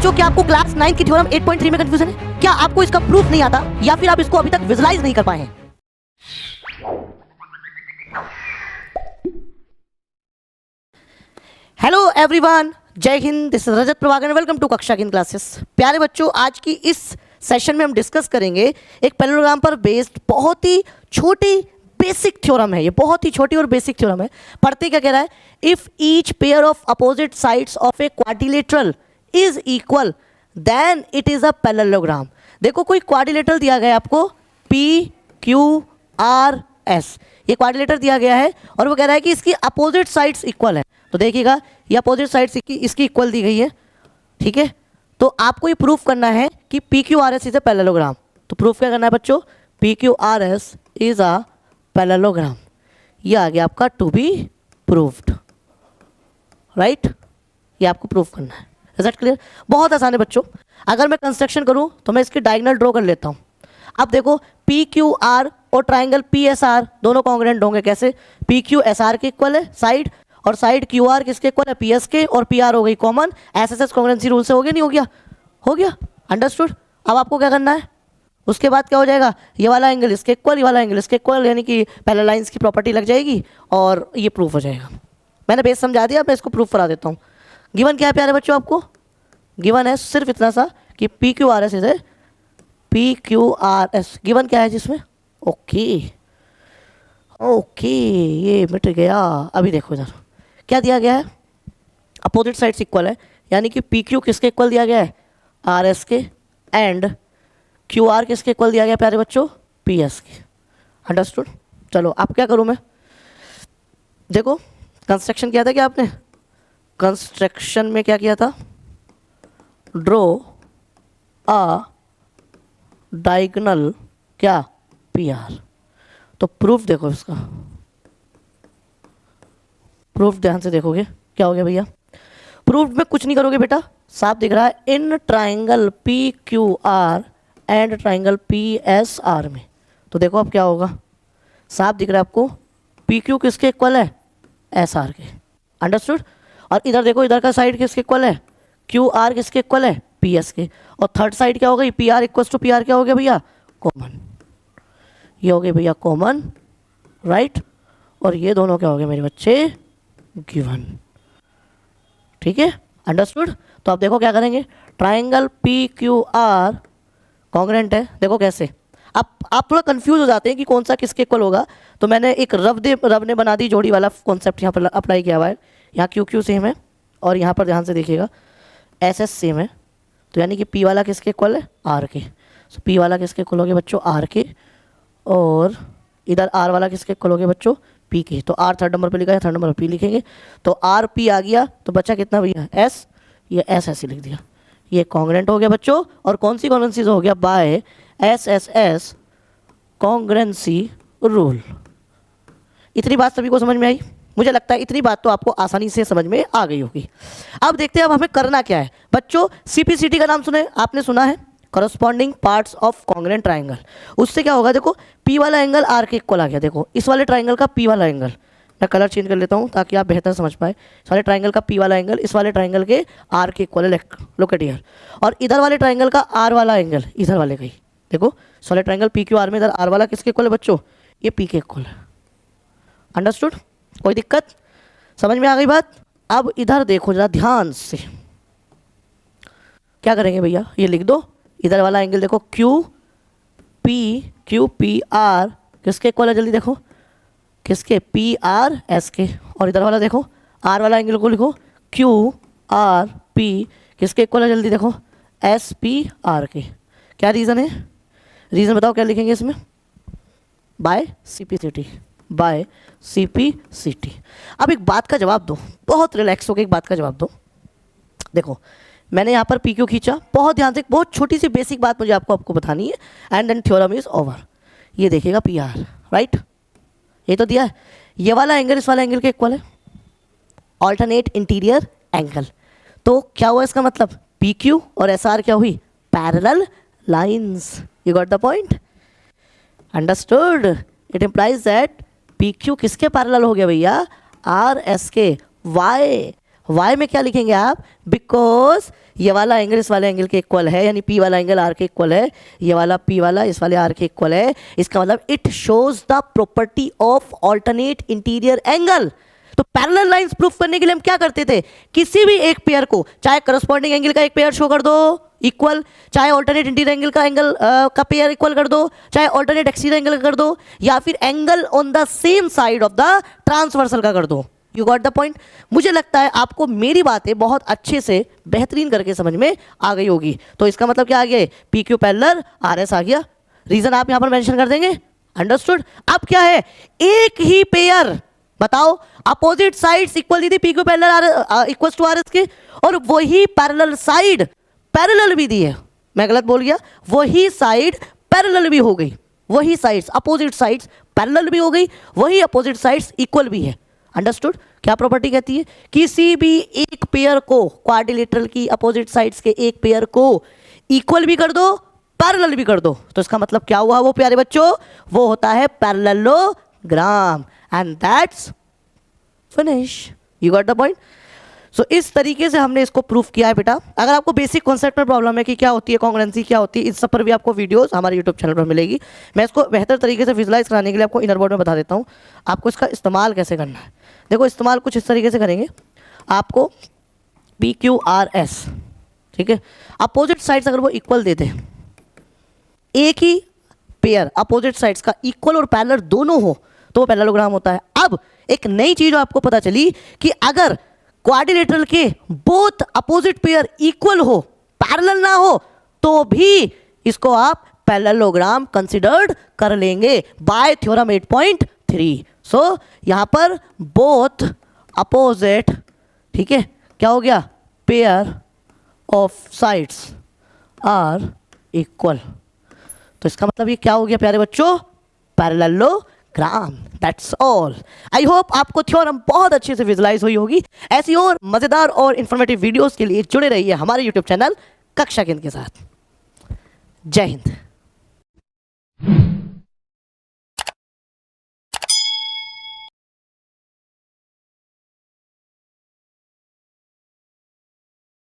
बच्चों, क्या आपको क्लास 9 की थ्योरम 8.3 में कंफ्यूजन है? क्या आपको इसका प्रूफ नहीं आता, या फिर आप इसको अभी तक विजुलाइज नहीं कर पाए हैं? हेलो एवरीवन, जय Hind. This is Rajat Prabhakar, welcome to Kaksha की क्लासेस। प्यारे बच्चों, आज की इस सेशन में हम डिस्कस करेंगे एक पैरेललोग्राम पर बेस्ड बहुत ही छोटी बेसिक थ्योरम है। ये बहुत ही छोटी और बेसिक थ्योरम है। पढ़ते क्या कह रहा है? If each pair of opposite sides of a quadrilateral is equal then it is a parallelogram. देखो, कोई क्वाड्रिलेटरल दिया गया है आपको, पी क्यू आर एस, ये क्वाड्रिलेटर दिया गया है और वो कह रहा है कि इसकी अपोजिट साइड्स इक्वल है। तो देखिएगा, ये अपोजिट साइड्स इसकी इक्वल दी गई है, ठीक है। तो आपको ये प्रूफ करना है कि P Q R S is a parallelogram. तो प्रूफ क्या करना है बच्चों? P Q R S is a parallelogram. ये आ गया आपका टू बी प्रूव्ड, राइट। ये आपको प्रूफ करना है। Is that clear? बहुत आसान है बच्चों। अगर मैं कंस्ट्रक्शन करूं तो मैं इसकी डायगोनल ड्रॉ कर लेता हूं। अब देखो, पी क्यू आर और ट्राइंगल पी एस आर दोनों कॉन्ग्रुएंट होंगे। कैसे? पी क्यू एस आर के इक्वल है साइड, और साइड क्यू आर किसके इक्वल है? पी एस के, और पी आर हो गई common. S S S congruency rule से हो गया, नहीं हो गया? हो गया, अंडरस्टूड। अब आपको क्या करना है? उसके बाद क्या हो जाएगा? ये वाला एंगल इसके इक्वल, ये वाला एंगल इसके इक्वल, यानी कि पैरेलल लाइंस की प्रॉपर्टी लग जाएगी और ये प्रूफ हो जाएगा। मैंने बेस समझा दिया, मैं इसको प्रूफ करा देता हूँ। गिवन क्या है प्यारे बच्चों? आपको गिवन है सिर्फ इतना सा कि P Q R S is है P Q R S. Given क्या है जिसमें? ओके ओके, ये मिट गया। अभी देखो इधर क्या दिया गया है? अपोजिट साइड्स इक्वल है, यानी कि पी क्यू किसके इक्वल दिया गया है? आर एस के, एंड क्यू आर किसके इक्वल दिया गया प्यारे बच्चों? पी एस के। अंडरस्टूड। चलो अब क्या करूँ मैं? देखो, कंस्ट्रक्शन किया था क्या आपने? कंस्ट्रक्शन में क्या किया था? ड्रॉ अ डायगोनल क्या? P R. तो प्रूफ देखो इसका, प्रूफ ध्यान से देखोगे क्या हो गया भैया? प्रूफ में कुछ नहीं करोगे बेटा, साफ दिख रहा है। In triangle P Q are and triangle P S R में। तो देखो अब क्या होगा, साफ दिख रहा है आपको। पी क्यू किसके इक्वल है? एस आर के। अंडरस्टूड। और इधर देखो, इधर का साइड किसके इक्वल है? क्यू आर किसके इक्वल है? पी एस के। और थर्ड साइड क्या हो गई? P R equal to P R क्या हो गया भैया? कॉमन। ये हो गए भैया कॉमन, राइट। और ये दोनों क्या हो गए मेरे बच्चे? गिवन। ठीक है, अंडरस्टूड। तो अब देखो क्या करेंगे? Triangle P Q are congruent है। देखो कैसे, आप थोड़ा कंफ्यूज हो जाते हैं कि कौन सा किसके इक्वल होगा। तो मैंने एक रब ने बना दी जोड़ी वाला कॉन्सेप्ट यहाँ पर अप्लाई किया हुआ है। यहाँ क्यू क्यू सेम है और यहाँ पर ध्यान से देखिएगा एस एस सेम है। तो यानी कि पी वाला किसके इक्वल है? आर के। सो पी वाला किसके इक्वल हो गया बच्चों? आर के। और इधर आर वाला किसके इक्वल हो गया बच्चों? पी के। तो आर थर्ड नंबर पे लिखा है, थर्ड नंबर पे पी लिखेंगे। तो आर पी आ गया, तो बच्चा कितना भैया? एस। ये एस ऐसे लिख दिया। ये कॉन्ग्रुएंट हो गया बच्चों। और कौन सी कॉन्ग्रुएंसी हो गया? By S S S congruency rule. इतनी बात सभी को समझ में आई? मुझे लगता है इतनी बात तो आपको आसानी से समझ में आ गई होगी। अब देखते हैं अब हमें करना क्या है बच्चों। सीपीसीटी का नाम सुने आपने? सुना है, corresponding parts of congruent triangle. उससे क्या होगा? देखो, पी वाला एंगल आर के इक्वल आ गया। देखो, इस वाले ट्राइंगल का पी वाला एंगल, मैं कलर चेंज कर लेता हूँ ताकि आप बेहतर समझ पाए। इस वाले ट्राइंगल का पी वाला एंगल इस वाले ट्राइंगल के आर के इक्वल है, लुक एट हियर। और इधर वाले ट्राइंगल का आर वाला एंगल इधर वाले का ही। देखो, इस वाले ट्राइंगल पी क्यू आर में इधर आर वाला किसके इक्वल है बच्चों? ये पी के इक्वल है। अंडरस्टूड? कोई दिक्कत? समझ में आ गई बात? अब इधर देखो जरा ध्यान से, क्या करेंगे भैया? ये लिख दो। इधर वाला एंगल देखो, क्यू पी आर किसके इक्वल है? जल्दी देखो, किसके? पी आर एस के। और इधर वाला देखो, आर वाला एंगल को लिखो, क्यू आर पी किसके इक्वल है? जल्दी देखो, एस पी आर के। क्या रीज़न है? रीज़न बताओ क्या लिखेंगे इसमें? By CPCT, by CPCT. अब एक बात का जवाब दो, बहुत रिलैक्स होकर एक बात का जवाब दो। देखो, मैंने यहाँ पर पी क्यू खींचा, बहुत ध्यान से, बहुत छोटी सी बेसिक बात मुझे आपको बतानी है, and then theorem is over. ये देखिएगा पी आर, राइट, ये तो दिया है। ये वाला एंगल इस वाला एंगल के इक्वल है, ऑल्टरनेट इंटीरियर एंगल। तो क्या हुआ इसका मतलब? पी क्यू और एस आर क्या हुई? Parallel lines. You got the point? Understood? It implies that P Q किसके पैरेलल हो गया भैया? आर एस के। वाई? वाई में क्या लिखेंगे आप? बिकॉज ये वाला एंगल इस वाले एंगल के इक्वल है, यानी P वाला एंगल R के इक्वल है, ये वाला P वाला इस वाले R के इक्वल है, इसका मतलब it shows the property of alternate interior angle. तो पैरेलल लाइंस प्रूफ करने के लिए हम क्या करते थे, किसी भी एक पेयर को, चाहे करस्पॉन्डिंग एंगल का एक पेयर शो कर दो इक्वल, चाहे ऑल्टरनेट इंटीरियर एंगल का एंगल का पेयर इक्वल कर दो, चाहे ऑल्टरनेट एक्सटीरियर एंगल का कर दो, या फिर angle on the same side of the transversal का कर दो। You got the point. मुझे लगता है आपको मेरी बातें बहुत अच्छे से बेहतरीन करके समझ में आ गई होगी। तो इसका मतलब क्या आ गया, P Q parallel R S आ गया। रीजन आप यहां पर मेंशन कर देंगे, अंडरस्टूड। अब क्या है, एक ही पेयर, बताओ अपोजिट साइड्स इक्वल दी थी P Q parallel equals to R S के, और वही पैरेलल साइड पैरेलल भी दी है। मैं गलत बोल गया, वही साइड पैरेलल भी हो गई, वही साइड्स अपोजिट साइड्स पैरेलल भी हो गई, वही अपोजिट साइड्स इक्वल भी है। अंडरस्टूड। क्या प्रॉपर्टी कहती है, किसी भी एक पेयर को, क्वाड्रिलेटरल की अपोजिट साइड्स के एक पेयर को इक्वल भी कर दो, पैरेलल भी कर दो, तो इसका मतलब क्या हुआ वो प्यारे बच्चों, वो होता है parallelogram, and that's finish. You got the point. So इस तरीके से हमने इसको प्रूफ किया है बेटा। अगर आपको बेसिक कॉन्सेप्ट में प्रॉब्लम है कि क्या होती है कॉन्ग्रुएंसी, क्या होती है, इस सब पर भी आपको वीडियोस हमारे यूट्यूब चैनल पर मिलेगी। मैं इसको बेहतर तरीके से विजुलाइज कराने के लिए आपको इनर बोर्ड में बता देता हूँ, आपको इसका इस्तेमाल कैसे करना है। देखो इस्तेमाल कुछ इस तरीके से करेंगे, आपको पी क्यू आर एस, ठीक है, अपोजिट साइड्स अगर वो इक्वल देते हैं, एक ही पेयर अपोजिट साइड्स का इक्वल और पैरेलल दोनों हो, तो वो पैरेललोग्राम होता है। अब एक नई चीज आपको पता चली कि अगर क्वाड्रिलेटरल के बोथ अपोजिट पेयर इक्वल हो, पैरेलल ना हो, तो भी इसको आप पैरेललोग्राम कंसिडर्ड कर लेंगे बाय थ्योरम 8.3। सो यहां पर बोथ अपोजिट, ठीक है, क्या हो गया, pair of sides are equal. तो इसका मतलब ये क्या हो गया प्यारे बच्चों, parallelogram. That's all. I hope आपको थ्योरम बहुत अच्छे से विजुलाइज हुई होगी। ऐसी और मजेदार और इंफॉर्मेटिव वीडियोस के लिए जुड़े रहिए हमारे यूट्यूब चैनल कक्षा केंद्र के साथ। जय हिंद।